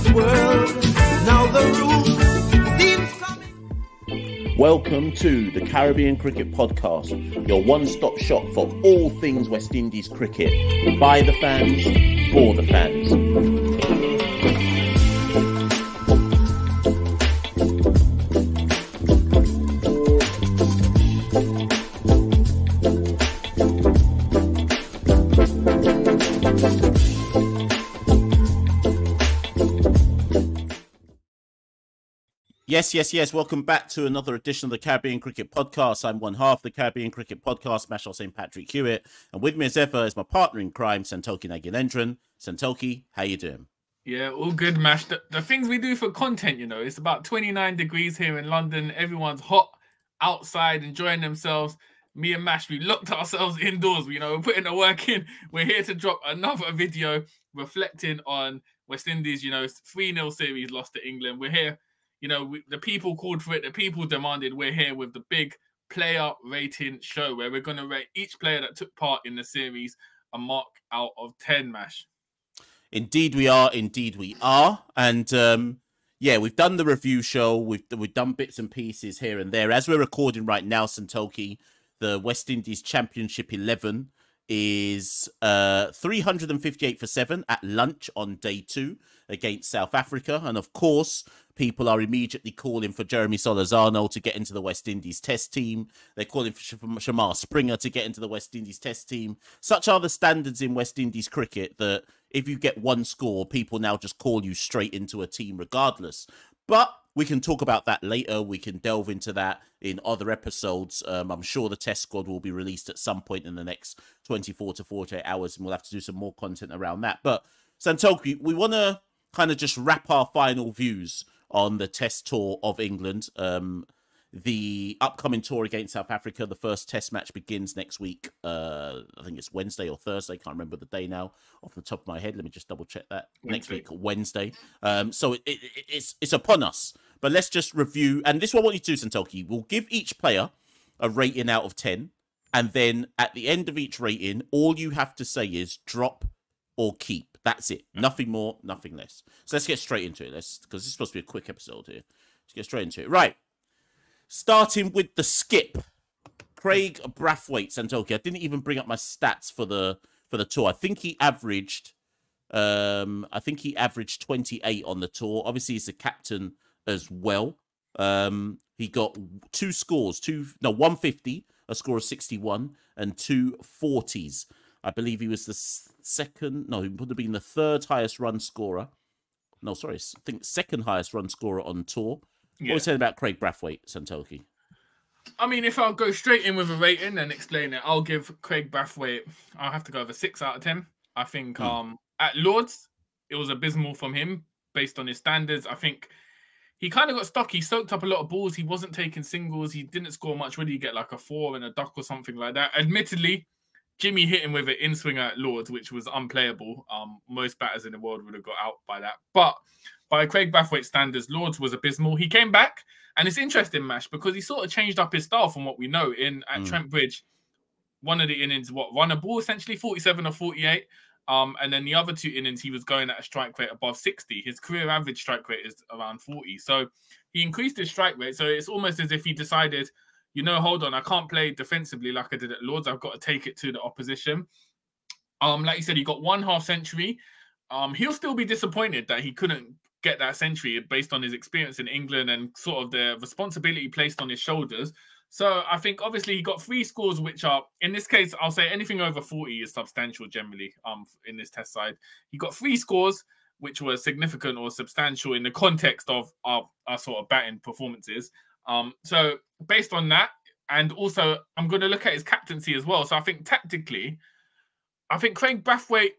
cricket world. Now the roof seems coming. Welcome to the Caribbean Cricket Podcast, your one-stop shop for all things West Indies cricket. By the fans, for the fans. Yes. Welcome back to another edition of the Caribbean Cricket Podcast. I'm one half of the Caribbean Cricket Podcast, Machel Santokie Hewitt, and with me as ever is my partner in crime, Santokie Nagilendran. Santokie, how you doing? Yeah, all good, Mash. The things we do for content, you know, it's about 29 degrees here in London. Everyone's hot outside, enjoying themselves. Me and Mash, we locked ourselves indoors. You know, we're putting the work in. We're here to drop another video reflecting on West Indies, you know, 3-0 series lost to England. We're here. You know, the people called for it. The people demanded. We're here with the big player rating show where we're going to rate each player that took part in the series a mark out of 10, Mash. Indeed we are. And yeah, we've done the review show. We've done bits and pieces here and there. As we're recording right now, Santokie, the West Indies Championship 11 is 358 for 7 at lunch on day 2 against South Africa. And of course, people are immediately calling for Jeremy Solozano to get into the West Indies Test team. They're calling for Shamar Springer to get into the West Indies Test team. Such are the standards in West Indies cricket that if you get one score, people now just call you straight into a team regardless. But we can talk about that later. We can delve into that in other episodes. I'm sure the test squad will be released at some point in the next 24 to 48 hours, and we'll have to do some more content around that. But Santokie, we want to kind of just wrap our final views on the test tour of England. The upcoming tour against South Africa, the first test match begins next week. I think it's Wednesday or Thursday. Can't remember the day now off the top of my head. Let me just double check that. Next week, Wednesday. So it's upon us. But let's just review. And this is what I want you to do, Santokie. We'll give each player a rating out of 10. And then at the end of each rating, all you have to say is drop or keep. That's it. Nothing more, nothing less. So let's get straight into it. Because this is supposed to be a quick episode here. Let's get straight into it. Right. Starting with the skip, Craig Brathwaite, Santokie. I didn't even bring up my stats for the tour. I think he averaged 28 on the tour. Obviously, he's a captain as well. He got 2 scores, 150, a score of 61, and 2 40s. I believe he was the second. No, he would have been the third highest run scorer. No, sorry, I think second highest run scorer on tour. What are you saying about Craig Brathwaite, Santokie? I mean, if I'll go straight in with a rating and explain it, I'll give Craig Brathwaite, I'll have to go with a 6 out of 10. I think at Lords, it was abysmal from him based on his standards. I think he kind of got stuck. He soaked up a lot of balls. He wasn't taking singles. He didn't score much. Whether you get like a 4 and a duck or something like that. Admittedly, Jimmy hit him with an in-swinger at Lords, which was unplayable. Most batters in the world would have got out by that. But by Craig Brathwaite's standards, Lords was abysmal. He came back, and it's interesting, Mash, because he sort of changed up his style from what we know. At Trent Bridge, one of the innings, run a ball, essentially, 47 or 48. And then the other 2 innings, he was going at a strike rate above 60. His career average strike rate is around 40. So he increased his strike rate. So it's almost as if he decided, you know, hold on, I can't play defensively like I did at Lords. I've got to take it to the opposition. Like you said, he got 1 half century. He'll still be disappointed that he couldn't get that century based on his experience in England and sort of the responsibility placed on his shoulders. So I think obviously he got 3 scores, which are, in this case, I'll say anything over 40 is substantial generally in this test side. He got 3 scores, which were significant or substantial in the context of our sort of batting performances. So based on that, and also I'm going to look at his captaincy as well. So I think tactically, I think Craig Brathwaite,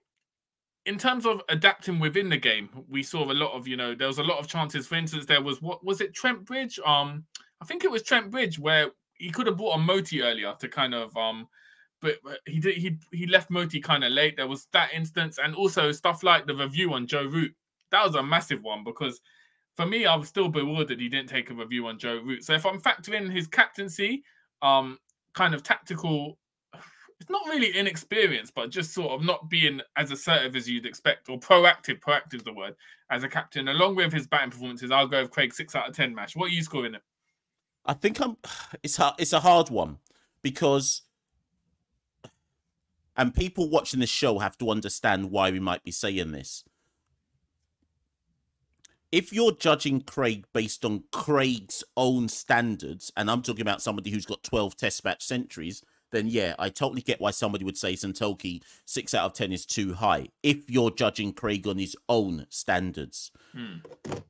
in terms of adapting within the game, we saw a lot of, you know, there was a lot of chances. For instance, there was, what was it, Trent Bridge? I think it was Trent Bridge where he could have brought on Moti earlier to kind of, but he left Moti kind of late. There was that instance, and also stuff like the review on Joe Root. That was a massive one because for me, I was still bewildered he didn't take a review on Joe Root. So if I'm factoring his captaincy, kind of tactical it's not really inexperienced, but just sort of not being as assertive as you'd expect, or proactive. Proactive is the word as a captain. Along with his batting performances, I'll go with Craig 6 out of 10. Mash, what are you scoring it? I think it's a hard one because, and people watching this show have to understand why we might be saying this. If you're judging Craig based on Craig's own standards, and I'm talking about somebody who's got 12 test match centuries, then yeah, I totally get why somebody would say Santokie 6 out of 10 is too high. If you're judging Craig on his own standards.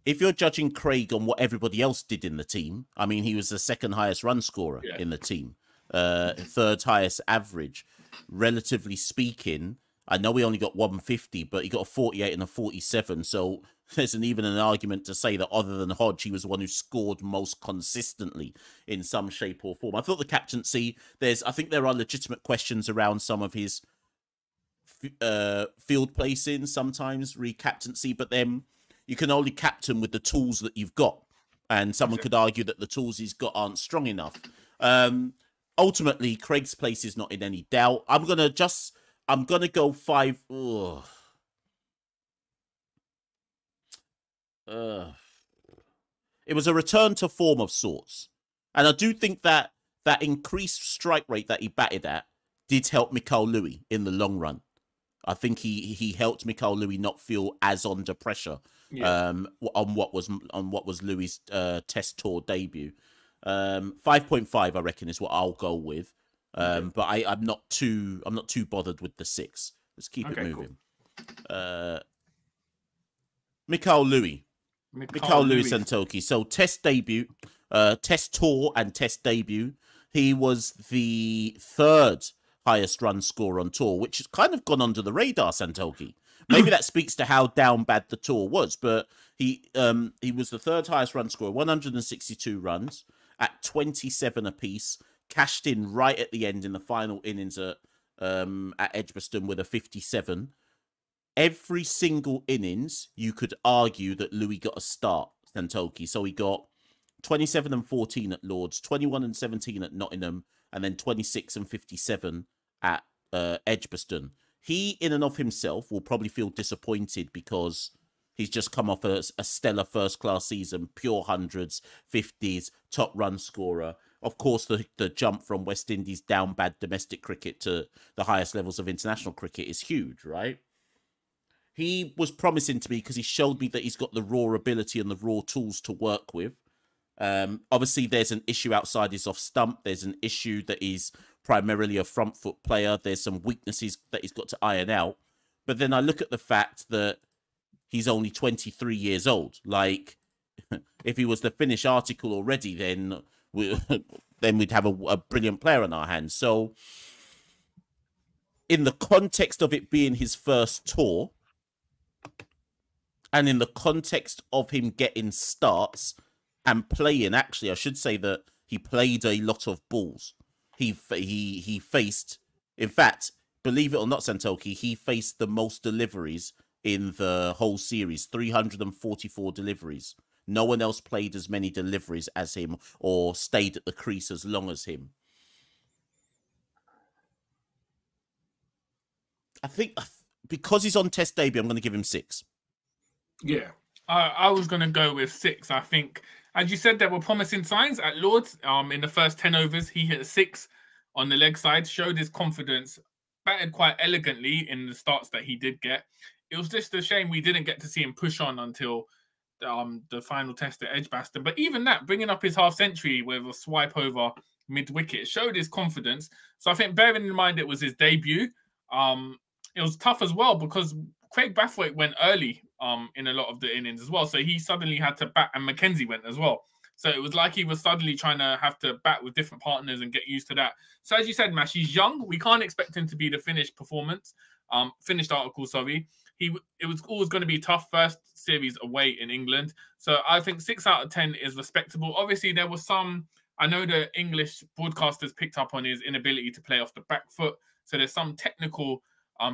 If you're judging Craig on what everybody else did in the team, I mean, he was the second highest run scorer in the team, third highest average. Relatively speaking, I know he only got 150, but he got a 48 and a 47, so there's even an argument to say that other than Hodge, he was the one who scored most consistently in some shape or form. I thought the captaincy, I think there are legitimate questions around some of his field placing, sometimes re-captaincy, but then you can only captain with the tools that you've got. And someone could argue that the tools he's got aren't strong enough. Ultimately, Craig's place is not in any doubt. I'm going to go 5. Ugh. It was a return to form of sorts. And I do think that that increased strike rate that he batted at did help Mikael Louis in the long run. I think he helped Mikael Louis not feel as under pressure on what was Louis' test tour debut. 5.5, I reckon, is what I'll go with. But I'm not too bothered with the 6. Let's keep it moving. Cool. Mikael Louis Santokie. So test debut, test tour and test debut. He was the 3rd highest run scorer on tour, which has kind of gone under the radar, Santokie. Maybe that speaks to how down bad the tour was, but he was the 3rd highest run scorer, 162 runs at 27 apiece, cashed in right at the end in the final innings at Edgbaston with a 57. Every single innings, you could argue that Louis got a start, Santokie. So he got 27 and 14 at Lords, 21 and 17 at Nottingham, and then 26 and 57 at Edgbaston. He, in and of himself, will probably feel disappointed because he's just come off a stellar first-class season, pure hundreds, 50s, top run scorer. Of course, the jump from West Indies down bad domestic cricket to the highest levels of international cricket is huge, right? He was promising to me because he showed me that he's got the raw ability and the raw tools to work with. Obviously, there's an issue outside his off stump. There's an issue that he's primarily a front foot player. There's some weaknesses that he's got to iron out. But then I look at the fact that he's only 23 years old. Like, if he was the finished article already, then we'd have a brilliant player on our hands. So, in the context of it being his first tour, and in the context of him getting starts and playing, actually, I should say that he played a lot of balls. He faced, in fact, believe it or not, Santokie, he faced the most deliveries in the whole series, 344 deliveries. No one else played as many deliveries as him or stayed at the crease as long as him. I think because he's on test debut, I'm going to give him 6. Yeah, I was going to go with 6. I think, as you said, there were promising signs at Lords. In the first 10 overs, he hit a 6 on the leg side, showed his confidence, batted quite elegantly in the starts that he did get. It was just a shame we didn't get to see him push on until the final test at Edgbaston. But even that, bringing up his half century with a swipe over mid-wicket, showed his confidence. So I think, bearing in mind it was his debut, it was tough as well because Craig Brathwaite went early in a lot of the innings as well. So he suddenly had to bat, and Mackenzie went as well. So it was like he was suddenly trying to have to bat with different partners and get used to that. So as you said, Mash, he's young. We can't expect him to be the finished article, sorry. It was always going to be tough first series away in England. So I think 6 out of 10 is respectable. Obviously, there was some, I know the English broadcasters picked up on his inability to play off the back foot. So there's some technical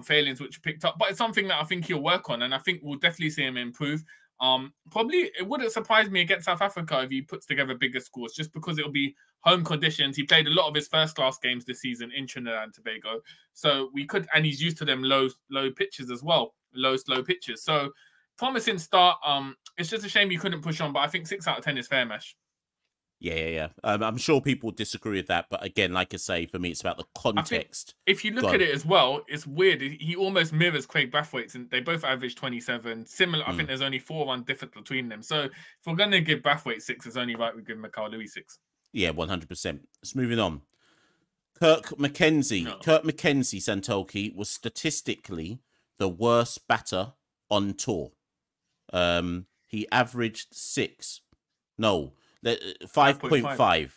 failings which picked up, but it's something that I think he'll work on, and I think we'll definitely see him improve. Probably it wouldn't surprise me against South Africa if he puts together bigger scores, just because it'll be home conditions. He played a lot of his first class games this season in Trinidad and Tobago, so and he's used to them low pitches as well, slow pitches. So promising start. It's just a shame you couldn't push on, but I think 6 out of 10 is fair, Mesh. Yeah. I'm sure people disagree with that, but again, like I say, for me, it's about the context. If you look at it as well, it's weird. He almost mirrors Craig Brathwaite's, and they both average 27. Similar, I think there's only 4-1 difference between them. So if we're going to give Brathwaite 6, it's only right we give Machel Louis 6. Yeah, 100%. Let's moving on. Kirk McKenzie. No. Kirk McKenzie, Santokie, was statistically the worst batter on tour. He averaged 5.5.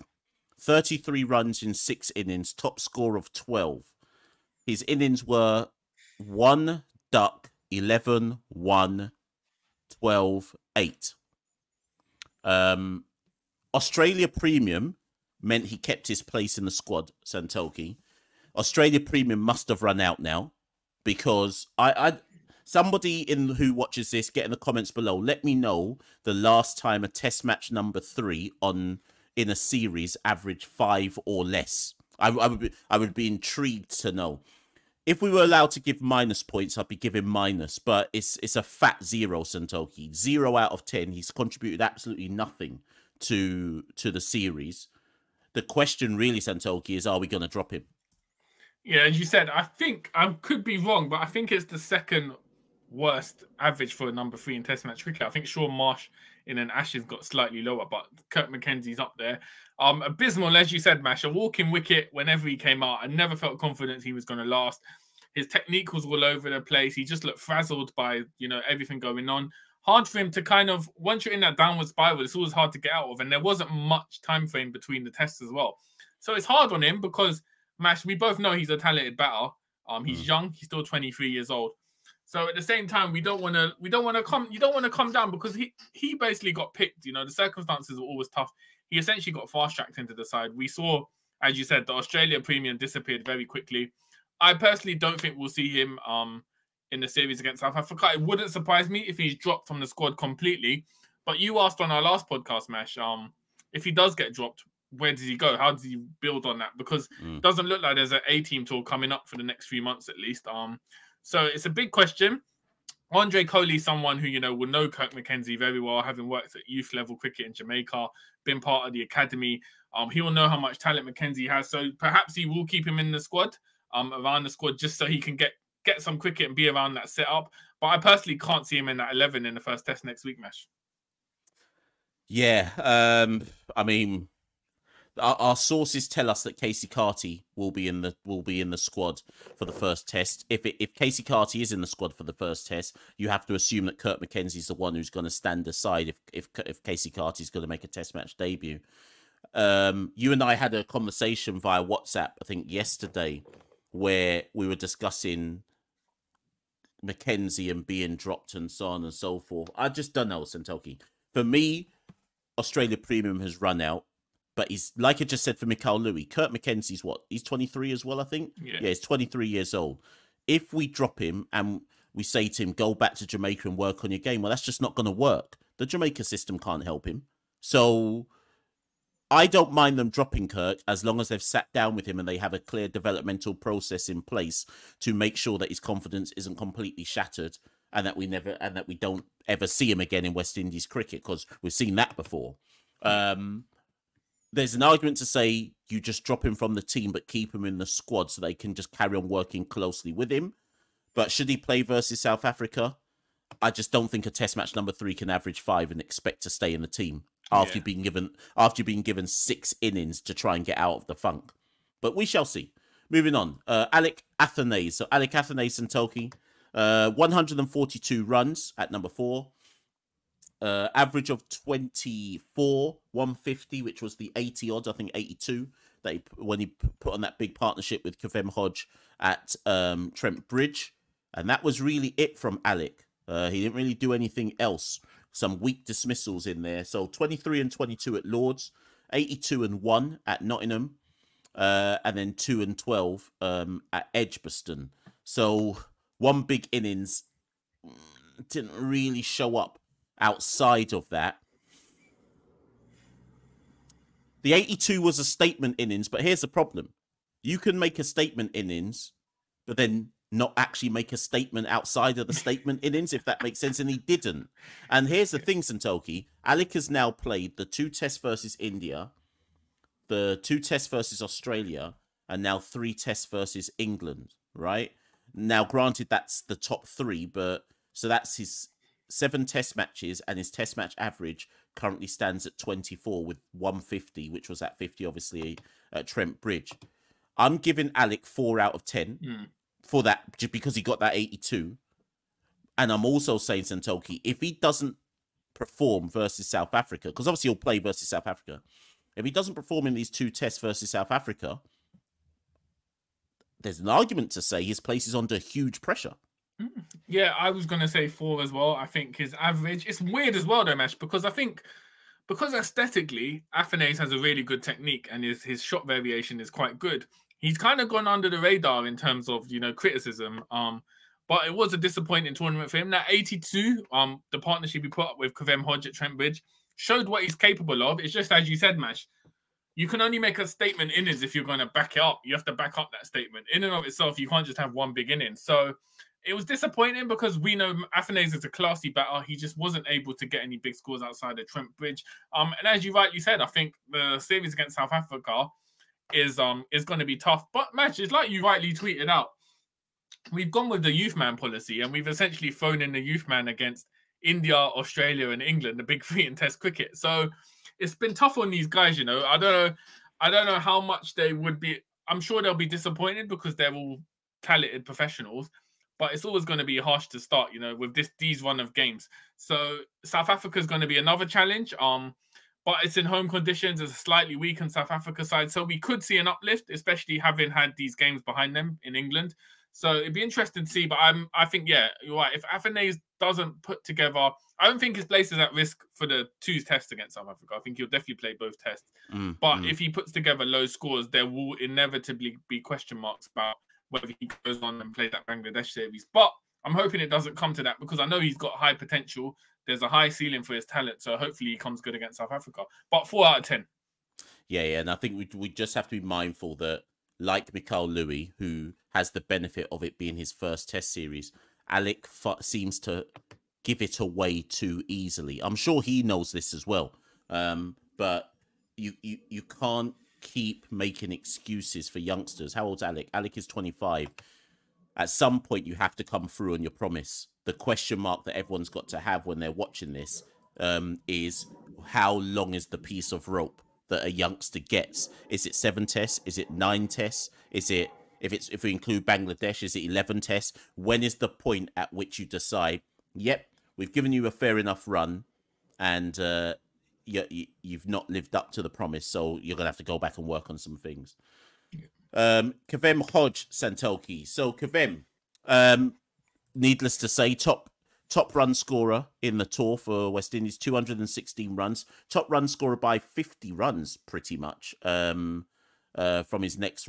33 runs in 6 innings, top score of 12. His innings were 1 duck, 11, 1, 12, 8. Australia Premium meant he kept his place in the squad, Santokie. Australia Premium must have run out now, because somebody who watches this, get in the comments below. Let me know the last time a test match number 3 in a series averaged 5 or less. I would be intrigued to know. If we were allowed to give minus points, I'd be giving minus, but it's a fat 0, Santokie. 0 out of 10. He's contributed absolutely nothing to the series. The question really, Santokie, is, are we going to drop him? Yeah, as you said, I think I could be wrong, but I think it's the second worst average for a number 3 in Test match cricket. I think Sean Marsh in an Ashes got slightly lower, but Kirk McKenzie's up there. Abysmal, as you said, Mash, a walking wicket whenever he came out. I never felt confident he was going to last. His technique was all over the place. He just looked frazzled by, everything going on. Hard for him to kind of, once you're in that downward spiral, it's always hard to get out of. And there wasn't much time frame between the tests as well. So it's hard on him because, Mash, we both know he's a talented batter. He's young. He's still 23 years old. So at the same time, you don't want to come down, because he basically got picked. The circumstances were always tough. He essentially got fast tracked into the side. We saw, as you said, the Australia Premium disappeared very quickly. I personally don't think we'll see him in the series against South Africa. It wouldn't surprise me if he's dropped from the squad completely. But you asked on our last podcast, Mash, if he does get dropped, where does he go? How does he build on that? Because it doesn't look like there's an A-team tour coming up for the next few months at least. So it's a big question. Andre Coley, someone who, will know Kirk McKenzie very well, having worked at youth level cricket in Jamaica, been part of the academy. He will know how much talent McKenzie has. So perhaps he will keep him in the squad, around the squad, just so he can get some cricket and be around that setup. But I personally can't see him in that 11 in the first test next week, Mesh. Yeah. I mean, our sources tell us that Casey Carty will be in the squad for the first test. If Casey Carty is in the squad for the first test, you have to assume that Kirk McKenzie's the one who's going to stand aside if Casey Carty's going to make a test match debut. You and I had a conversation via WhatsApp, I think yesterday, where we were discussing McKenzie and being dropped and so on and so forth. I just don't know, Santokie. For me, Australia Premium has run out. But he's, like I just said for Machel Louis, Kirk McKenzie's what? He's 23 as well, I think? Yeah, he's 23 years old. If we drop him and we say to him, go back to Jamaica and work on your game, well, that's just not going to work. The Jamaica system can't help him. So I don't mind them dropping Kirk as long as they've sat down with him and they have a clear developmental process in place to make sure that his confidence isn't completely shattered and that we don't ever see him again in West Indies cricket, because we've seen that before. There's an argument to say you just drop him from the team but keep him in the squad so they can just carry on working closely with him. But should he play versus South Africa, I just don't think a test match number 3 can average 5 and expect to stay in the team after you've been given 6 innings to try and get out of the funk. But we shall see. Moving on. Alec Athanase. So Alec Athanase, Santokie, 142 runs at number 4. Average of 24, 150, which was the 80 odds, I think 82, that when he put on that big partnership with Kavem Hodge at Trent Bridge. And that was really it from Alec. He didn't really do anything else. Some weak dismissals in there. So 23 and 22 at Lords, 82 and 1 at Nottingham, and then 2 and 12 at Edgbaston. So one big innings didn't really show up outside of that. The 82 was a statement innings, but here's the problem. You can make a statement innings, but then not actually make a statement outside of the statement innings, if that makes sense, and he didn't. And here's the thing, Santokie. Alec has now played the 2 tests versus India, the 2 tests versus Australia, and now 3 tests versus England, right? Now, granted, that's the top 3, but so that's his 7 test matches, and his test match average currently stands at 24 with 150, which was at 50, obviously, at Trent Bridge. I'm giving Alec 4 out of 10 for that, just because he got that 82. And I'm also saying, Santokie, if he doesn't perform versus South Africa, because obviously he'll play versus South Africa, if he doesn't perform in these 2 tests versus South Africa, there's an argument to say his place is under huge pressure. Yeah, I was going to say 4 as well. I think his average... It's weird as well, though, Mash, because I think... Because aesthetically, Afanase has a really good technique and his shot variation is quite good. He's kind of gone under the radar in terms of, you know, criticism. But it was a disappointing tournament for him. That 82, the partnership he put up with Kavem Hodge at Trent Bridge, showed what he's capable of. It's just, as you said, Mash, you can only make a statement innings if you're going to back it up. You have to back up that statement. In and of itself, you can't just have one big inning. So it was disappointing because we know Afanase is a classy batter. He just wasn't able to get any big scores outside of Trent Bridge. And as you rightly said, I think the series against South Africa is going to be tough. But Match, it's like you rightly tweeted out. We've gone with the youth man policy, and we've essentially thrown in the youth man against India, Australia, and England, the big 3 in Test cricket. So it's been tough on these guys. You know, I don't know how much they would be. I'm sure they'll be disappointed because they're all talented professionals. But it's always going to be harsh to start, you know, with these run of games. So South Africa is going to be another challenge. But it's in home conditions. It's a slightly weakened South Africa side. So we could see an uplift, especially having had these games behind them in England. So it'd be interesting to see. But I think, yeah, you're right. If Afanase doesn't put together... I don't think his place is at risk for the 2 tests against South Africa. I think he'll definitely play both tests. But if he puts together low scores, there will inevitably be question marks about whether he goes on and plays that Bangladesh series. But I'm hoping it doesn't come to that because I know he's got high potential. There's a high ceiling for his talent. So hopefully he comes good against South Africa. But 4 out of 10. Yeah. And I think we just have to be mindful that, like Machel Louis, who has the benefit of it being his first test series, Alec seems to give it away too easily. I'm sure he knows this as well. But you can't keep making excuses for youngsters. How old's Alec? Alec is 25. At some point, you have to come through on your promise. The question mark that everyone's got to have when they're watching this is how long is the piece of rope that a youngster gets? Is it 7 tests? Is it 9 tests? Is it, if we include Bangladesh, is it 11 tests? When is the point at which you decide, yep, we've given you a fair enough run, and you've not lived up to the promise, so you're gonna have to go back and work on some things. Kavem Hodge, Santokie. So Kavem, needless to say, top run scorer in the tour for West Indies, 216 runs. Top run scorer by 50 runs, pretty much, from his next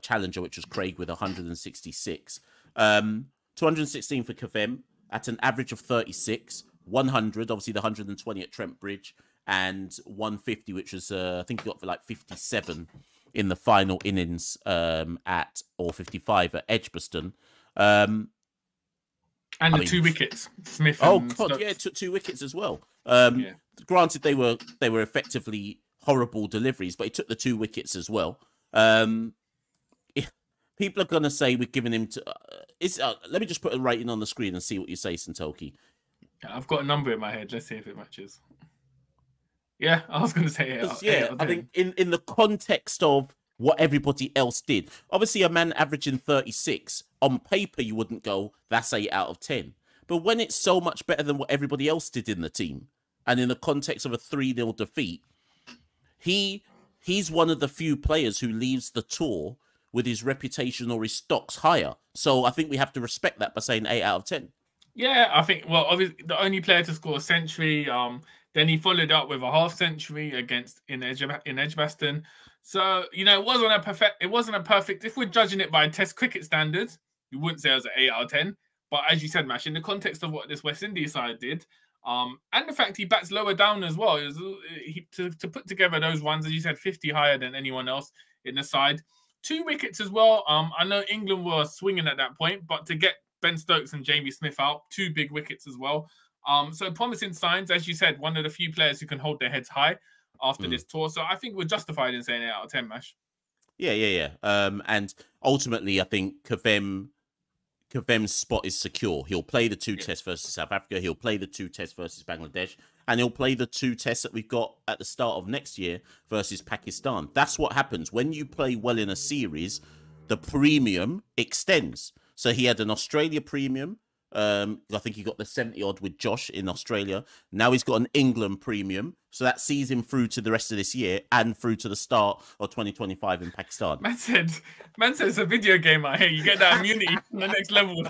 challenger, which was Craig with 166. 216 for Kavem at an average of 36, 100, obviously the 120 at Trent Bridge, and 150, which was, I think he got for like 57 in the final innings or 55 at Edgbaston. And the 2 wickets. Smith and God, yeah, took 2 wickets as well. Granted, they were effectively horrible deliveries, but he took the 2 wickets as well. People are going to say we're giving him to... let me just put a rating on the screen and see what you say, Santokie. I've got a number in my head. Let's see if it matches. Yeah, I was going to say it. Yeah, I think in the context of what everybody else did, obviously a man averaging 36, on paper you wouldn't go, that's 8 out of 10. But when it's so much better than what everybody else did in the team, and in the context of a 3-0 defeat, he's one of the few players who leaves the tour with his reputation or his stocks higher. So I think we have to respect that by saying 8 out of 10. Yeah, I think, well, obviously the only player to score a century. Then he followed up with a half century in Edgbaston. So, you know, it wasn't a perfect. If we're judging it by Test cricket standards, you wouldn't say it was an 8 out of 10. But as you said, Mash, in the context of what this West Indies side did, And the fact he bats lower down as well. To put together those runs, as you said, 50 higher than anyone else in the side. 2 wickets as well. I know England were swinging at that point, but to get Ben Stokes and Jamie Smith out, 2 big wickets as well. So promising signs, as you said, one of the few players who can hold their heads high after this tour. So I think we're justified in saying 8 out of 10, Mash. Yeah. And ultimately, I think Kavem's spot is secure. He'll play the 2 tests versus South Africa. He'll play the 2 tests versus Bangladesh. And he'll play the 2 tests that we've got at the start of next year versus Pakistan. That's what happens. When you play well in a series, the premium extends. So he had an Australia premium. I think he got the 70-odd with Josh in Australia. Now he's got an England premium. So that sees him through to the rest of this year and through to the start of 2025 in Pakistan. Man said it's a video game out here. You get that immunity on the next level.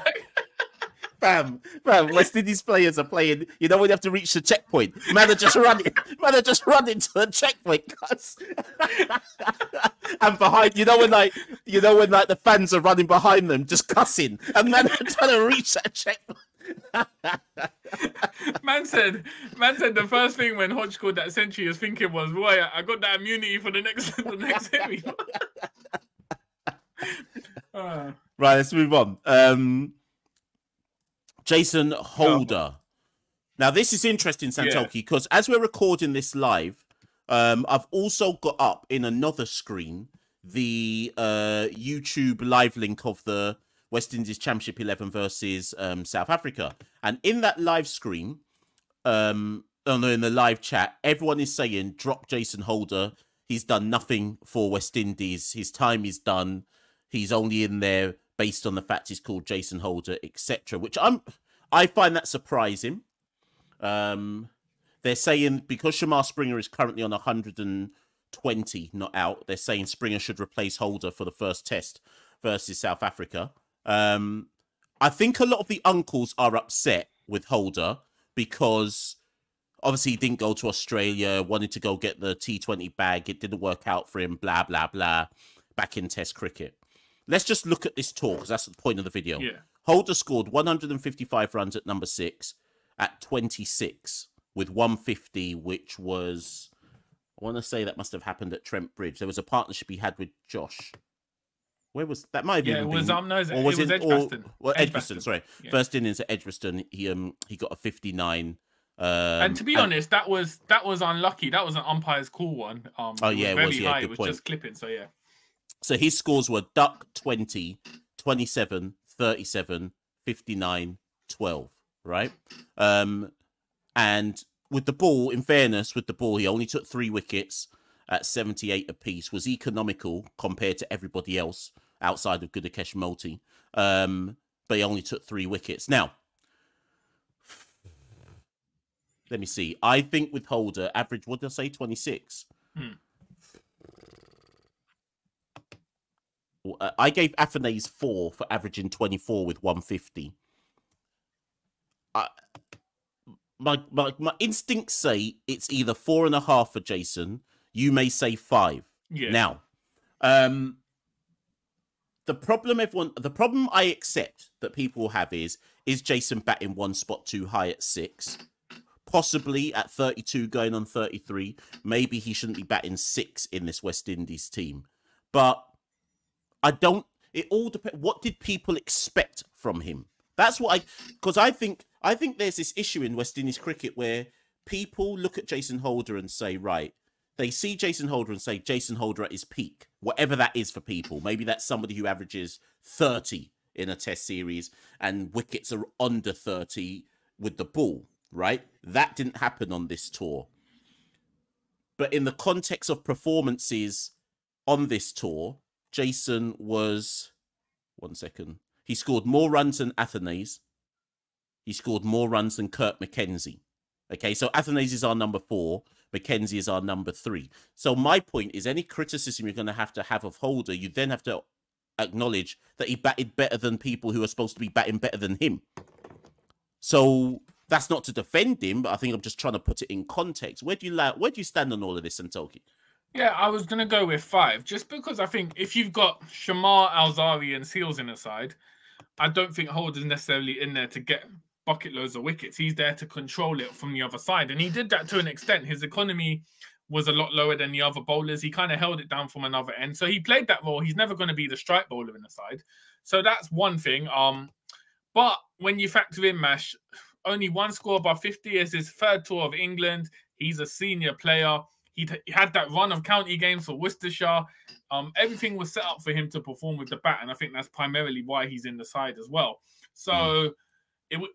Fam, West Indies players are playing. You know when you have to reach the checkpoint. Man are just running to the checkpoint, guys. And behind, you know when the fans are running behind them, just cussing, and man are trying to reach that checkpoint. Man said the first thing when Hodge called that century was thinking was, boy, I got that immunity for the next hit. Right, let's move on. Jason Holder. Now, this is interesting, Santokie, because as we're recording this live, I've also got up in another screen the YouTube live link of the West Indies Championship 11 versus South Africa. And in that live screen, in the live chat, everyone is saying, drop Jason Holder. He's done nothing for West Indies. His time is done. He's only in there based on the fact he's called Jason Holder, etc. Which I find that surprising. They're saying because Shamar Springer is currently on 120 not out, they're saying Springer should replace Holder for the first test versus South Africa. I think a lot of the uncles are upset with Holder because obviously he didn't go to Australia, wanted to go get the T20 bag. It didn't work out for him, blah, blah, blah, back in Test cricket. Let's just look at this tour because that's the point of the video. Yeah. Holder scored 155 runs at number 6 at 26 with 150, which was, I want to say that must have happened at Trent Bridge. There was a partnership he had with Josh. Where was that? Might have been. Yeah, it was Edgbaston. Edgbaston. Sorry, yeah. First innings at Edgbaston, he got a 59. And to be honest, that was unlucky. That was an umpire's call one. It was very high. It was just clipping. So yeah. So his scores were duck 20, 27, 37, 59, 12. Right. And with the ball, in fairness, with the ball, he only took 3 wickets at 78 apiece. Was economical compared to everybody else outside of Gudakesh Multi. But he only took 3 wickets. Now, let me see. I think with Holder, average, what did I say, 26? I gave Afanase 4 for averaging 24 with 150. My instincts say it's either 4.5 for Jason. You may say 5. Yeah. Now, the problem I accept that people have is Jason batting 1 spot too high at 6? Possibly at 32 going on 33. Maybe he shouldn't be batting 6 in this West Indies team. But it all depends. What did people expect from him? That's what because I think there's this issue in West Indies cricket where people look at Jason Holder and say, right, they see Jason Holder and say Jason Holder at his peak, whatever that is for people. Maybe that's somebody who averages 30 in a test series and wickets are under 30 with the ball, right? That didn't happen on this tour. But in the context of performances on this tour, Jason was, 1 second, he scored more runs than Afanase. He scored more runs than Kurt McKenzie. Okay, so Afanase is our number 4. McKenzie is our number 3. So my point is any criticism you're going to have of Holder, you then have to acknowledge that he batted better than people who are supposed to be batting better than him. So that's not to defend him, but I think I'm just trying to put it in context. Where do you stand on all of this, Santokie? Yeah, I was going to go with 5, just because I think if you've got Shamar, Alzari and Seals in the side, I don't think Holder's necessarily in there to get bucket loads of wickets. He's there to control it from the other side. And he did that to an extent. His economy was a lot lower than the other bowlers. He kind of held it down from another end. So he played that role. He's never going to be the strike bowler in the side. So that's one thing. But when you factor in Mash, only one score above 50 is his third tour of England. He's a senior player. He had that run of county games for Worcestershire. Everything was set up for him to perform with the bat, and I think that's primarily why he's in the side as well. So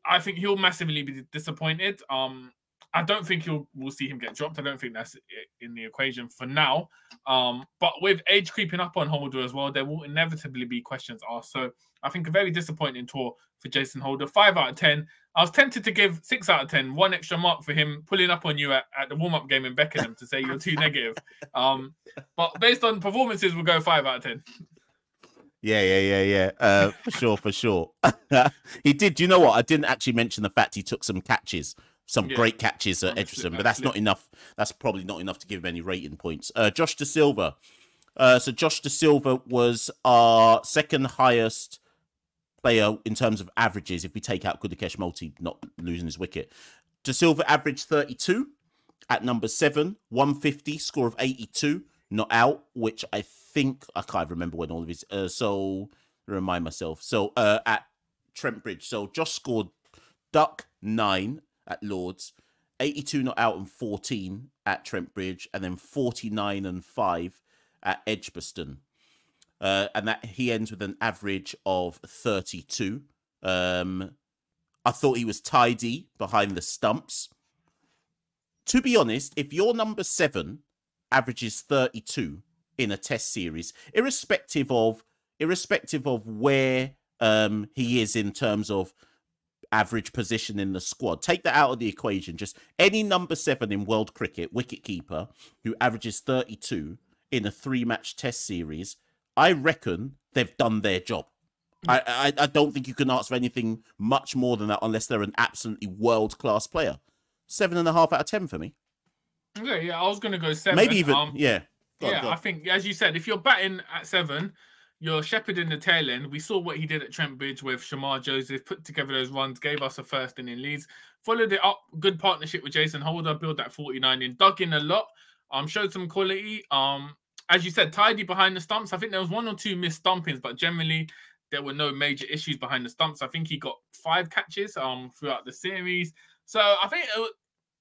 I think he'll massively be disappointed. I don't think we'll see him get dropped. I don't think that's in the equation for now. But with age creeping up on Holder as well, there will inevitably be questions asked. So I think a very disappointing tour for Jason Holder. 5 out of 10. I was tempted to give 6 out of 10, one extra mark for him pulling up on you at the warm-up game in Beckenham to say you're too negative. But based on performances, we'll go 5 out of 10. Yeah. For sure. He did. You know what? I didn't actually mention the fact he took some catches. Some great catches at Edgerton, but that's not enough. That's probably not enough to give him any rating points. Josh Da Silva. So Josh Da Silva was our second highest player in terms of averages if we take out Gudakesh Multi not losing his wicket. Da Silva averaged 32 at number 7, 150, score of 82, not out, which I think, I can't remember when all of his, so remind myself. So at Trent Bridge, so Josh scored duck 9 at Lords, 82 not out and 14 at Trent Bridge, and then 49 and 5 at Edgbaston. And that he ends with an average of 32. I thought he was tidy behind the stumps. To be honest, if your number 7 averages 32 in a test series, irrespective of where he is in terms of average position in the squad, take that out of the equation. Just any number 7 in world cricket, wicketkeeper, who averages 32 in a 3-match test series, I reckon they've done their job. I don't think you can ask for anything much more than that unless they're an absolutely world-class player. 7.5 out of 10 for me. Okay, yeah, I was going to go 7. Maybe even, Go on. I think, as you said, if you're batting at 7, you're shepherding the tail end. We saw what he did at Trent Bridge with Shamar Joseph, put together those runs, gave us a first inning leads, followed it up, good partnership with Jason Holder, built that 49 in, dug in a lot, showed some quality. As you said, tidy behind the stumps. I think there was 1 or 2 missed stumpings, but generally there were no major issues behind the stumps. I think he got 5 catches throughout the series. So I think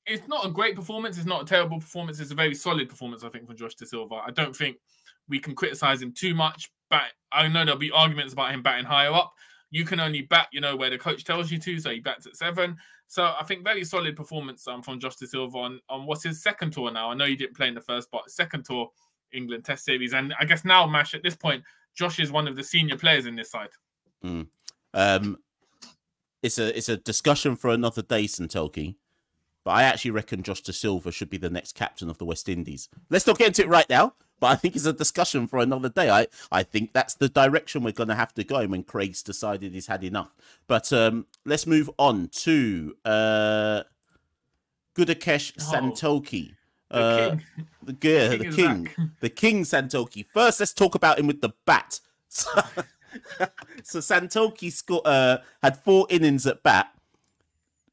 it's not a great performance. It's not a terrible performance. It's a very solid performance, I think, from Josh Da Silva. I don't think we can criticize him too much. But I know there'll be arguments about him batting higher up. You can only bat, where the coach tells you to. So he bats at 7. So I think very solid performance from Josh Da Silva on what's his second tour now. I know he didn't play in the first, but second tour England Test Series. And I guess now, Mash, at this point, Josh is one of the senior players in this side. It's a discussion for another day, Santokie. But I actually reckon Josh Da Silva should be the next captain of the West Indies. Let's not get into it right now, but I think it's a discussion for another day. I think that's the direction we're going to have to go when Craig's decided he's had enough. But let's move on to Gudakesh Santokie. The king Santokie. First, let's talk about him with the bat. So Santokie had 4 innings at bat,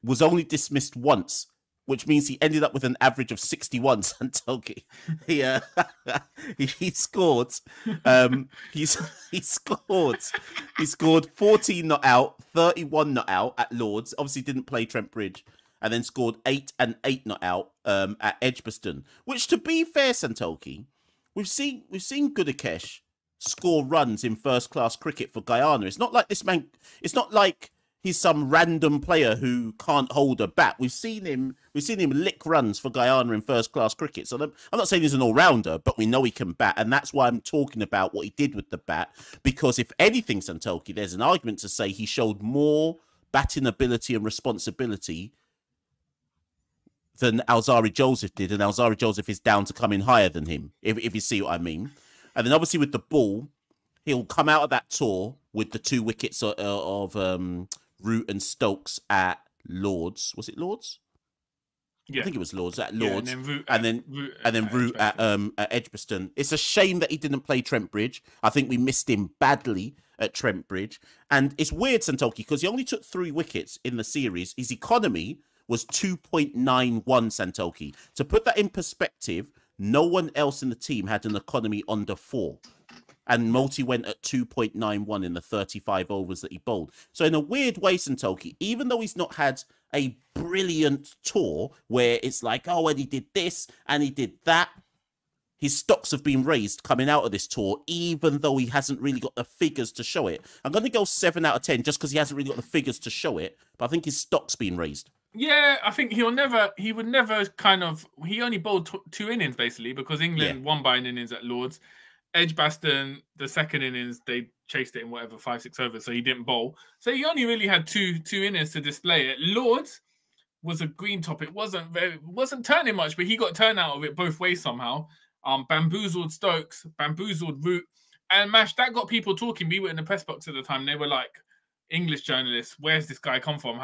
was only dismissed once, which means he ended up with an average of 61. Santokie. He scored. He scored 14 not out, 31 not out at Lords. Obviously didn't play Trent Bridge, and then scored 8 and 8 not out at Edgbaston. Which, to be fair, Santokie, we've seen Gudakesh score runs in first-class cricket for Guyana. It's not like this man. It's not like he's some random player who can't hold a bat. We've seen him lick runs for Guyana in first-class cricket. So I'm not saying he's an all-rounder, but we know he can bat, and that's why I'm talking about what he did with the bat. Because if anything, Santokie, there's an argument to say he showed more batting ability and responsibility than Alzari Joseph did, and Alzari Joseph is down to coming higher than him, if you see what I mean. And then obviously with the ball, he'll come out of that tour with the 2 wickets of Root and Stokes at Lords. Was it Lords? I think it was Lords at Yeah, Lords, and then Root and then Root at Edgbaston. It's a shame that he didn't play Trent Bridge. I think we missed him badly at Trent Bridge, and it's weird, Santokie, because he only took 3 wickets in the series. His economy was 2.91, Santokie. To put that in perspective, no one else in the team had an economy under 4. And Multi went at 2.91 in the 35 overs that he bowled. So in a weird way, Santokie, even though he's not had a brilliant tour where it's like, oh, and he did this and he did that, his stocks have been raised coming out of this tour, even though he hasn't really got the figures to show it. I'm going to go 7 out of 10 just because he hasn't really got the figures to show it, but I think his stock's been raised. Yeah, I think he would never he only bowled 2 innings basically because England won by an innings at Lords. Edgbaston, the second innings, they chased it in whatever 5-6 overs, so he didn't bowl. So he only really had two innings to display it. Lords was a green top. It wasn't turning much, but he got turn out of it both ways somehow. Bamboozled Stokes, bamboozled Root, and Mash, that got people talking. We were in the press box at the time. They were like, English journalists, where's this guy come from?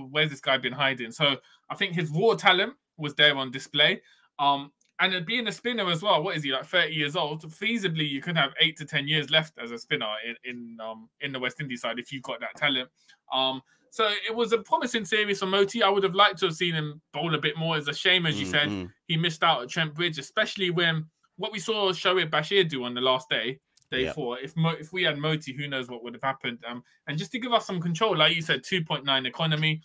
Where's this guy been hiding? So I think his raw talent was there on display. And being a spinner as well, what is he, like 30 years old? Feasibly, you could have 8 to 10 years left as a spinner in the West Indies side if you've got that talent. So it was a promising series for Moti. I would have liked to have seen him bowl a bit more. It's a shame, as you said, he missed out at Trent Bridge, especially when what we saw Shoaib Bashir do on the last day 4. If we had Moti, who knows what would have happened. And just to give us some control, like you said, 2.9 economy.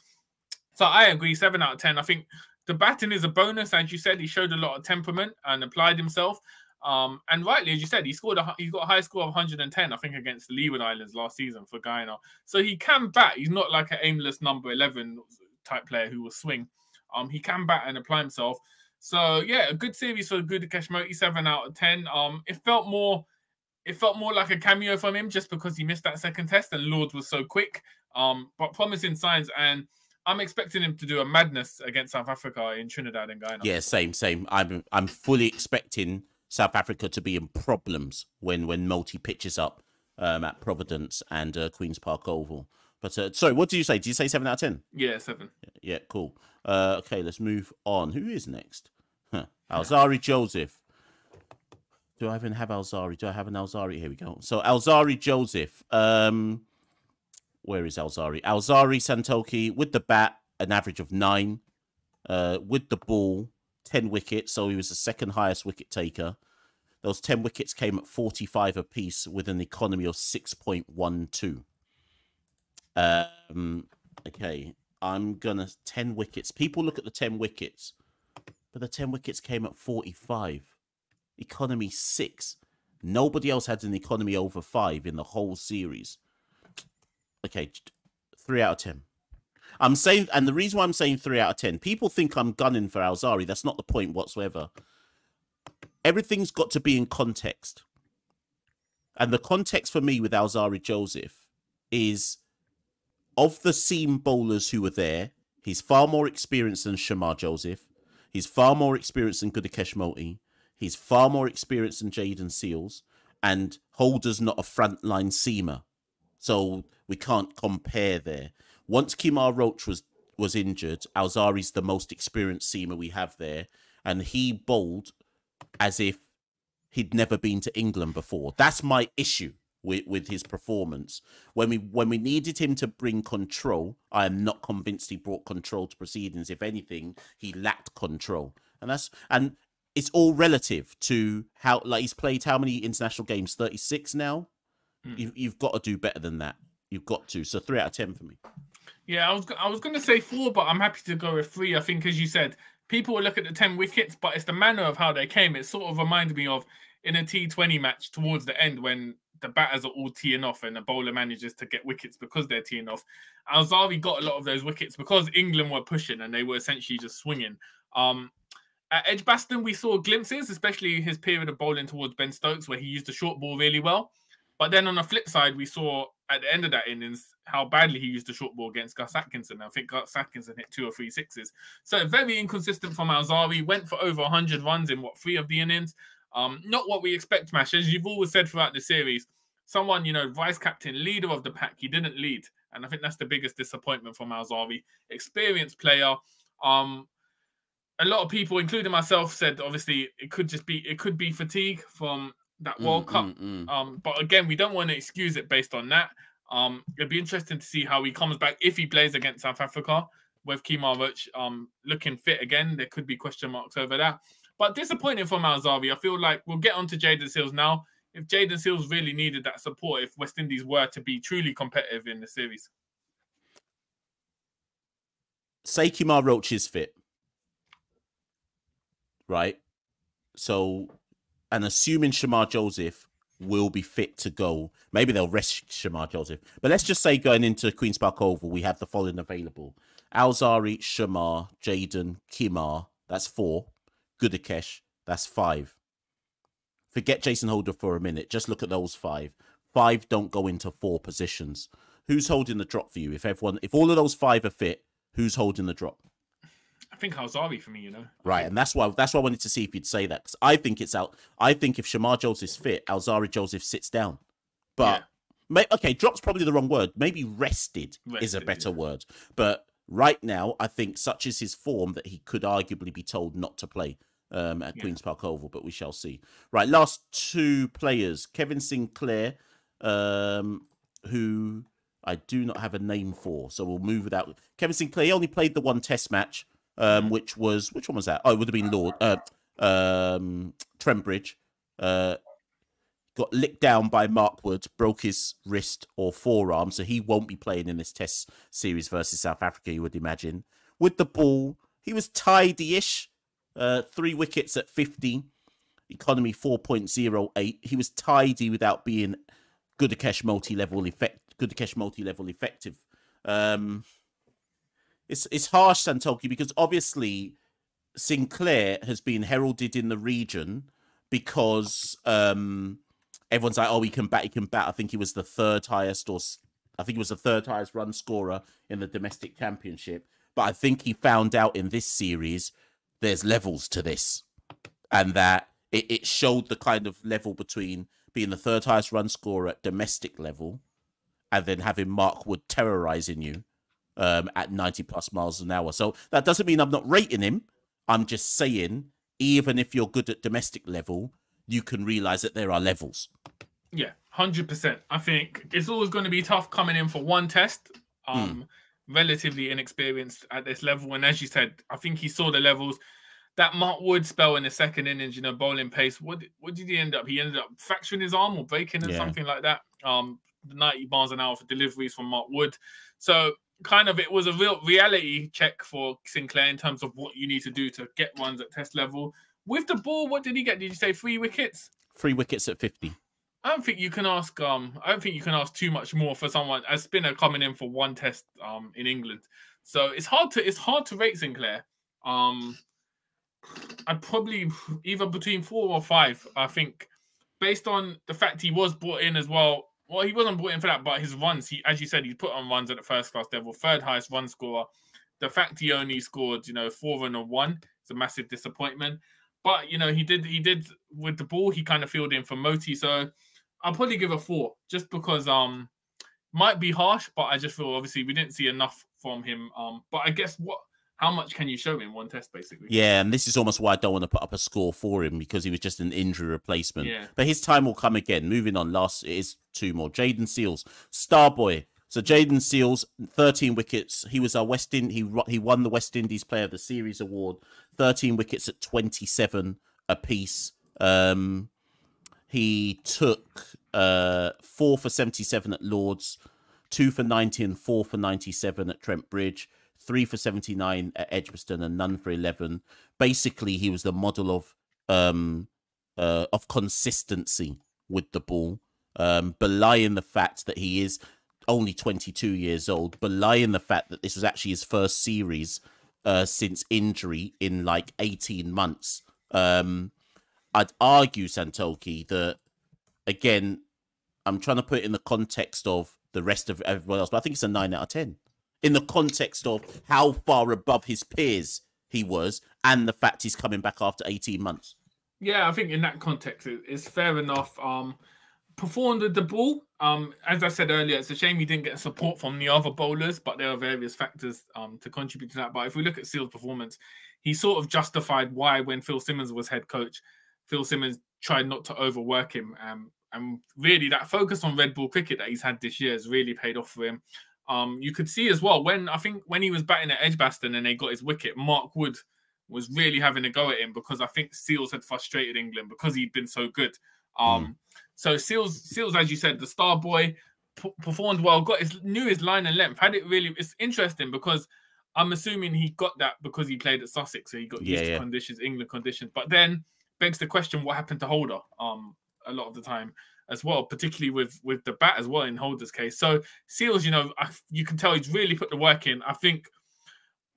So I agree, 7 out of 10. I think the batting is a bonus, as you said. He showed a lot of temperament and applied himself. And rightly, as you said, he's got a high score of 110, I think, against the Leeward Islands last season for Guyana. So he can bat. He's not like an aimless number 11 type player who will swing. He can bat and apply himself. So yeah, a good series for Gudakesh Moti, 7 out of 10. It felt more like a cameo from him just because he missed that second test and Lords was so quick. But promising signs, and I'm expecting him to do a madness against South Africa in Trinidad and Guyana. Yeah, same. I'm fully expecting South Africa to be in problems when Multi pitches up at Providence and Queen's Park Oval. But sorry, what did you say? Did you say 7 out of 10? Yeah, 7. Yeah, cool. Okay, let's move on. Who is next? Alzari Joseph. Do I even have Alzari? Do I have an Alzari? Here we go. So Alzari Joseph. Where is Alzari? Alzari Santokie with the bat, an average of 9. With the ball, 10 wickets. So he was the second highest wicket taker. Those 10 wickets came at 45 apiece with an economy of 6.12. Okay, I'm gonna 10 wickets. People look at the 10 wickets, but the 10 wickets came at 45. Economy 6. Nobody else had an economy over 5 in the whole series. Okay, 3 out of 10. I'm saying, and the reason why I'm saying 3 out of 10, people think I'm gunning for Alzari. That's not the point whatsoever. Everything's got to be in context. And the context for me with Alzari Joseph is, of the seam bowlers who were there, he's far more experienced than Shamar Joseph. He's far more experienced than Gudakesh Moti. He's far more experienced than Jaden Seals. And Holder's not a frontline seamer. So we can't compare there. Once Kimar Roach was injured, Alzari's the most experienced seamer we have there. And he bowled as if he'd never been to England before. That's my issue with his performance. When we needed him to bring control, I am not convinced he brought control to proceedings. If anything, he lacked control. And it's all relative to how, like, he's played how many international games? 36 now? You've got to do better than that. You've got to. So 3 out of 10 for me. Yeah, I was going to say 4, but I'm happy to go with 3. I think, as you said, people will look at the 10 wickets, but it's the manner of how they came. It sort of reminded me of in a T20 match towards the end when the batters are all teeing off and the bowler manages to get wickets because they're teeing off. Alzari got a lot of those wickets because England were pushing and they were essentially just swinging. At Edgbaston, we saw glimpses, especially his period of bowling towards Ben Stokes, where he used the short ball really well. But then on the flip side, we saw at the end of that innings how badly he used the short ball against Gus Atkinson. I think Gus Atkinson hit 2 or 3 sixes. So very inconsistent from Alzari. Went for over 100 runs in, 3 of the innings. Not what we expect, Mash. As you've always said throughout the series, someone, vice captain, leader of the pack, he didn't lead. And I think that's the biggest disappointment from Alzari. Experienced player. a lot of people, including myself, said obviously it could be fatigue from that World Cup. But again, we don't want to excuse it based on that. It'll be interesting to see how he comes back if he plays against South Africa with Kemar Roach looking fit again. There could be question marks over that. But disappointing for Alzarri. I feel like we'll get on to Jaden Seals now. If Jaden Seals really needed that support, if West Indies were to be truly competitive in the series. Say Kemar Roach is fit. Right? So, and assuming Shamar Joseph will be fit to go, maybe they'll rest Shamar Joseph. But let's just say going into Queen's Park Oval, we have the following available. Alzarri, Shamar, Jaden, Kemar, that's 4. Gudakesh, that's 5. Forget Jason Holder for a minute. Just look at those 5. 5 don't go into 4 positions. Who's holding the drop for you? If all of those 5 are fit, who's holding the drop? I think Alzarri for me, you know. Right, and that's why I wanted to see if you'd say that, because I think it's out. I think if Shamar Joseph's fit, Alzarri Joseph sits down. But okay, drop's probably the wrong word. Maybe rested is a better word. But right now, I think such is his form that he could arguably be told not to play at Queen's Park Oval, but we shall see. Right, last 2 players. Kevin Sinclair, who I do not have a name for, so we'll move without. Kevin Sinclair, he only played the 1 test match. Which one was that? Oh, it would have been Trembridge. Got licked down by Mark Wood, broke his wrist or forearm, so he won't be playing in this test series versus South Africa, you would imagine. With the ball, he was tidy-ish. 3 wickets at 50. Economy 4.08. He was tidy without being Gudakesh multi-level effective. It's harsh, Santokie, because obviously Sinclair has been heralded in the region because everyone's like, oh, he can bat. I think he was the third highest run scorer in the domestic championship. But I think he found out in this series there's levels to this, and that it showed the kind of level between being the third highest run scorer at domestic level and then having Mark Wood terrorizing you at 90 plus miles an hour. So that doesn't mean I'm not rating him. I'm just saying, even if you're good at domestic level, you can realize that there are levels. Yeah, 100%. I think it's always going to be tough coming in for 1 test. Relatively inexperienced at this level. And as you said, I think he saw the levels. That Mark Wood spell in the second innings, bowling pace, what did he end up? He ended up fracturing his arm or breaking it, something like that. 90 miles an hour for deliveries from Mark Wood. So kind of it was a real reality check for Sinclair in terms of what you need to do to get runs at test level. With the ball, what did he get? Did you say 3 wickets? 3 wickets at 50. I don't think you can ask too much more for someone, a spinner coming in for 1 test in England. So it's hard to rate Sinclair. I'd probably either between 4 or 5. I think based on the fact he was brought in as well. Well, he wasn't brought in for that, but his runs, as you said, he's put on runs at the first class level, 3rd highest run scorer. The fact he only scored, 4 and a 1, it's a massive disappointment. But he did with the ball, he kind of filled in for Moti. So I'll probably give a 4, just because might be harsh, but I just feel obviously we didn't see enough from him. But I guess how much can you show in 1 test, basically? Yeah, and this is almost why I don't want to put up a score for him, because he was just an injury replacement. Yeah. But his time will come again. Moving on, last it is 2 more. Jaden Seals, Starboy. So Jaden Seals, 13 wickets. He was our he won the West Indies Player of the Series award. 13 wickets at 27 apiece. He took 4 for 77 at Lords, 2 for 90 and 4 for 97 at Trent Bridge. 3 for 79 at Edgbaston and none for 11. Basically, he was the model of consistency with the ball, belying the fact that he is only 22 years old, belying the fact that this was actually his first series since injury in like 18 months. I'd argue, Santokie, that, again, I'm trying to put it in the context of the rest of everyone else, but I think it's a 9 out of 10. In the context of how far above his peers he was and the fact he's coming back after 18 months. Yeah, I think in that context, it's fair enough. Performed with the ball. As I said earlier, it's a shame he didn't get support from the other bowlers, but there are various factors to contribute to that. But if we look at Seal's performance, he sort of justified why when Phil Simmons was head coach, Phil Simmons tried not to overwork him. And really that focus on red ball cricket that he's had this year has really paid off for him. You could see as well when he was batting at Edgbaston and they got his wicket, Mark Wood was really having a go at him because I think Seals had frustrated England because he'd been so good. So Seals, as you said, the star boy, performed well, knew his line and length. It's interesting because I'm assuming he got that because he played at Sussex, so he got used to conditions, England conditions. But then begs the question, what happened to Holder? A lot of the time as well, particularly with the bat as well in Holder's case. So Seals, you can tell he's really put the work in. I think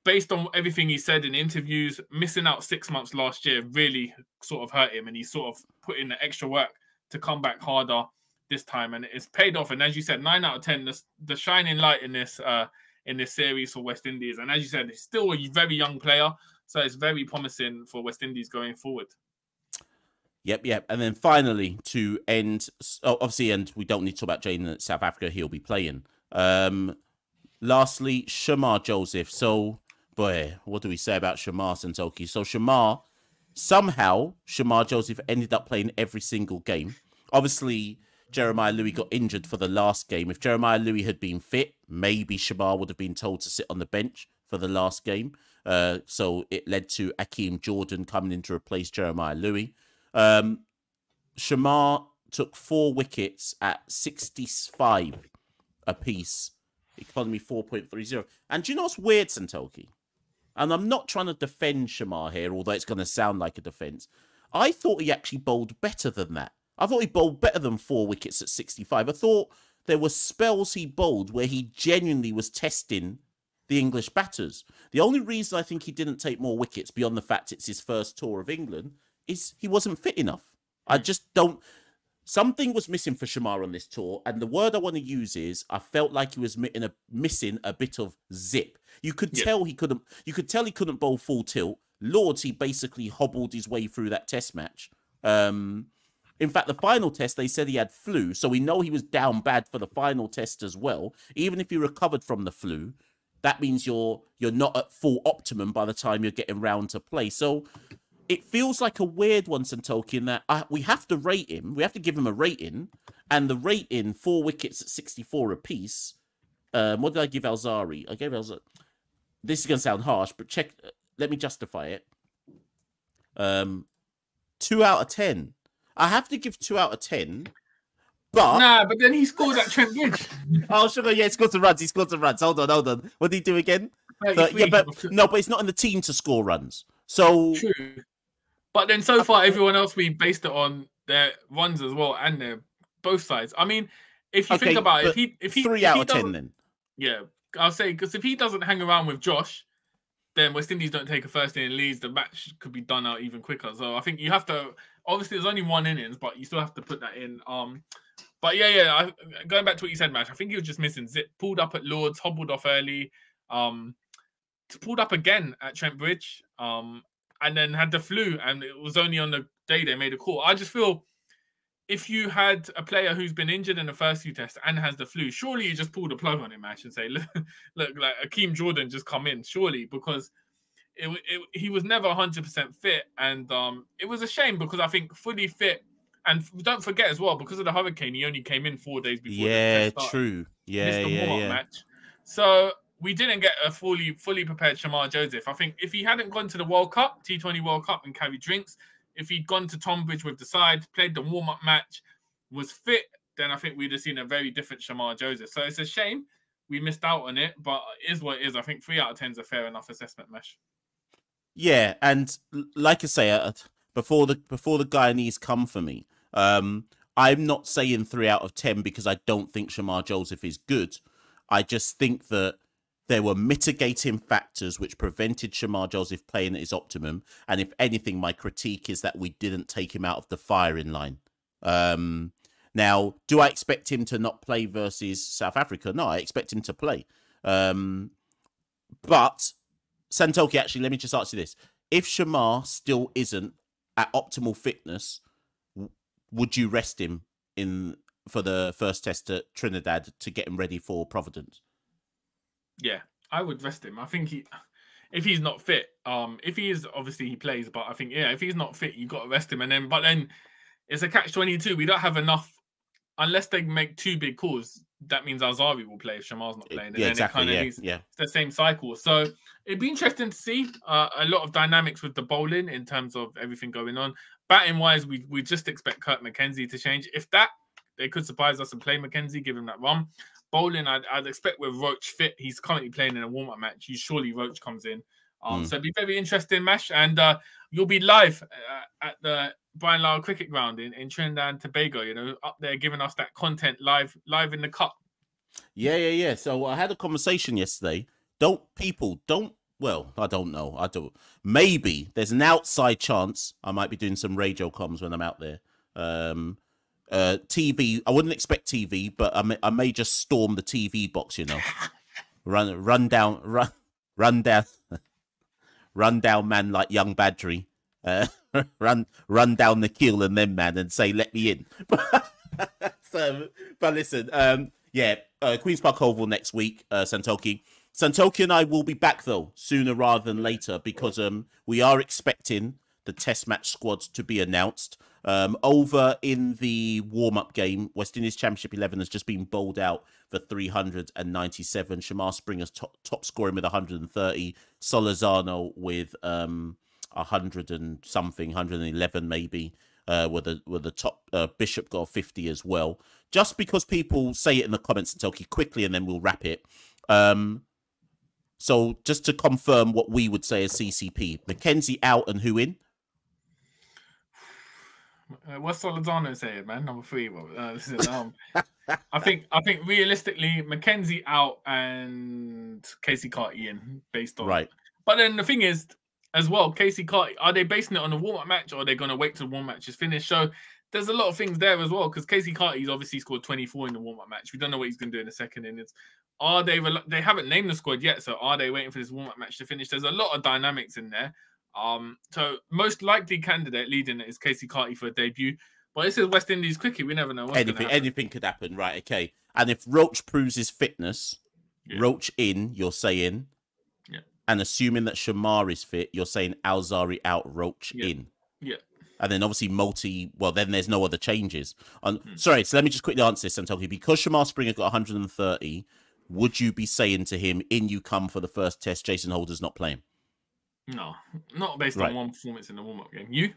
based on everything he said in interviews, missing out 6 months last year really sort of hurt him, and he sort of put in the extra work to come back harder this time, and it's paid off. And as you said, 9 out of 10, the shining light in this series for West Indies. And as you said, he's still a very young player, so it's very promising for West Indies going forward. Yep. And then finally, to end, obviously, and we don't need to talk about Jane in South Africa, he'll be playing. Lastly, Shamar Joseph. So, boy, what do we say about Shamar Santokie? So somehow, Shamar Joseph ended up playing every single game. Obviously, Jeremiah Louis got injured for the last game. If Jeremiah Louis had been fit, maybe Shamar would have been told to sit on the bench for the last game. So it led to Akeem Jordan coming in to replace Jeremiah Louis. Shamar took 4 wickets at 65 apiece. Economy 4.30. And do you know what's weird, Santokie? And I'm not trying to defend Shamar here, although it's going to sound like a defence. I thought he actually bowled better than that. I thought he bowled better than 4 wickets at 65. I thought there were spells he bowled where he genuinely was testing the English batters. The only reason I think he didn't take more wickets, beyond the fact it's his first tour of England, is he wasn't fit enough. I just don't... Something was missing for Shamar on this tour, and the word I want to use is I felt like he was missing a bit of zip. You could tell he couldn't. You could tell he couldn't bowl full tilt. Lords, he basically hobbled his way through that Test match. In fact, the final Test, they said he had flu, so we know he was down bad for the final Test as well. Even if he recovered from the flu, that means you're not at full optimum by the time you're getting round to play. So it feels like a weird one, Santokie, in that we have to rate him. We have to give him a rating. And the rating, 4 wickets at 64 apiece. What did I give Alzari? I gave Alzari... This is going to sound harsh, but check. Let me justify it. 2 out of 10. I have to give 2 out of 10. But... Nah, but then he scored at Trent Bridge. Oh, sugar, yeah, he scored some runs. He scored some runs. Hold on. What did he do again? But it's not in the team to score runs. So... True. But then so far, everyone else, we based it on their runs as well, and their both sides. I mean, if you think about it, if he 3 out of 10 then. Yeah, I'll say, because if he doesn't hang around with Josh, then West Indies don't take a first inning lead, the match could be done out even quicker. So I think you have to, obviously there's only 1 innings, but you still have to put that in. But going back to what you said, Mash, I think he was just missing zip. Pulled up at Lords, hobbled off early, pulled up again at Trent Bridge, and then had the flu, and it was only on the day they made a call. I just feel if you had a player who's been injured in the first few tests and has the flu, surely you just pull the plug on him, Ash, and say, look, like Akeem Jordan just come in, surely, because he was never 100% fit. And it was a shame because I think fully fit, and don't forget as well, because of the hurricane, he only came in 4 days before the test started. True. Missed the warm-up match. So we didn't get a fully prepared Shamar Joseph. I think if he hadn't gone to the World Cup, T20 World Cup, and carried drinks, if he'd gone to Tonbridge with the side, played the warm-up match, was fit, then I think we'd have seen a very different Shamar Joseph. So it's a shame we missed out on it, but it is what it is. I think 3 out of 10 is a fair enough assessment, Mesh. Yeah, and like I say, before the Guyanese come for me, I'm not saying 3 out of 10 because I don't think Shamar Joseph is good. I just think that there were mitigating factors which prevented Shamar Joseph playing at his optimum. And if anything, my critique is that we didn't take him out of the firing line. Now, do I expect him to not play versus South Africa? No, I expect him to play. But, Santokie, actually, let me just ask you this. If Shamar still isn't at optimal fitness, would you rest him for the first test at Trinidad to get him ready for Providence? Yeah, I would rest him. I think if he's not fit, if he is, obviously he plays, but I think if he's not fit, you got to rest him. And then it's a catch-22. We don't have enough unless they make 2 big calls. That means Alzari will play if Shamar's not playing. And then exactly. It's the same cycle. So it'd be interesting to see a lot of dynamics with the bowling in terms of everything going on. Batting wise, we just expect Kurt McKenzie to change. If that, they could surprise us and play McKenzie, give him that run. Bowling, I'd expect with Roach fit. He's currently playing in a warm-up match. Surely Roach comes in. So it'd be very interesting, Mash. And you'll be live at the Brian Lara Cricket Ground in Trinidad and Tobago, up there giving us that content live in the cup. Yeah. So I had a conversation yesterday. Well, I don't know. Maybe there's an outside chance I might be doing some radio comms when I'm out there. TV, I wouldn't expect TV, but I may just storm the TV box, run down man like young Badgery. Run down the kill and then man and say let me in. But listen, Queen's Park Oval next week. Santokie and I will be back though sooner rather than later because we are expecting the Test match squads to be announced. Over in the warm-up game, West Indies Championship 11 has just been bowled out for 397. Shamar Springer's top scoring with 130. Solazano with 100 and something, 111 maybe. With the top Bishop got 50 as well. Just because people say it in the comments, Santokie, quickly, and then we'll wrap it. So just to confirm what we would say as CCP, McKenzie out and who in? What's Solazano saying, man? Number 3. I think realistically, McKenzie out and Casey Carty in based on right. But then the thing is, as well, Casey Carty, are they basing it on a warm-up match or are they going to wait till the warm-up match is finished? So there's a lot of things there as well because Casey Carty's obviously scored 24 in the warm-up match. We don't know what he's going to do in the second innings. Are they haven't named the squad yet, so are they waiting for this warm-up match to finish? There's a lot of dynamics in there. So most likely candidate leading it is Casey Carty for a debut. But this is West Indies cricket. We never know what's going to happen. Anything could happen, right? Okay. And if Roach proves his fitness, Roach in, you're saying. Yeah. And assuming that Shamar is fit, you're saying Alzari out, Roach in. Yeah. And then obviously then there's no other changes. Sorry, so let me just quickly answer this, Santokie. Because Shamar Springer got 130, would you be saying to him, in you come for the first test, Jason Holder's not playing? No, not based on one performance in the warm-up game. You?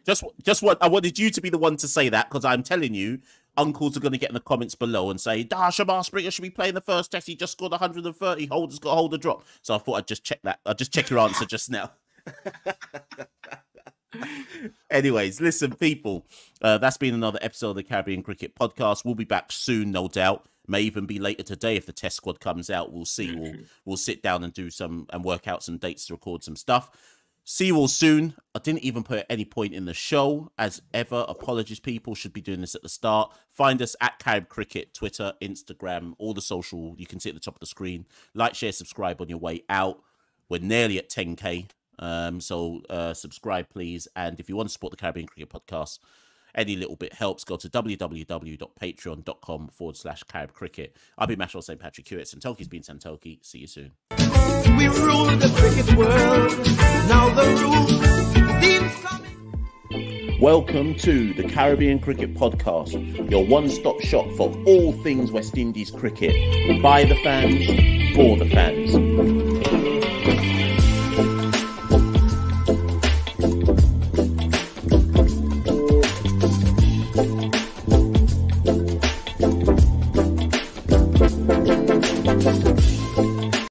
I wanted you to be the one to say that because I'm telling you, uncles are going to get in the comments below and say, Shamar Springer should be playing the first test. He just scored 130. Holder's got a Holder drop. So I thought I'd just check that. I'll just check your answer just now. Anyways, listen, people, that's been another episode of the Caribbean Cricket Podcast. We'll be back soon, no doubt. May even be later today if the test squad comes out. We'll see. We'll sit down and do some and work out some dates to record some stuff. See you all soon. I didn't even put any point in the show. As ever, apologies, people. Should be doing this at the start. Find us at Carib Cricket, Twitter, Instagram, all the social. You can see at the top of the screen. Like, share, subscribe on your way out. We're nearly at 10K. So subscribe, please. And if you want to support the Caribbean Cricket Podcast, any little bit helps. Go to www.patreon.com/Carib Cricket. I've been Machel St. Patrick Hewitt. Santokie's been Santokie. See you soon. We rule the cricket world. Now the rule seems coming. Welcome to the Caribbean Cricket Podcast, your one-stop shop for all things West Indies cricket. By the fans, for the fans.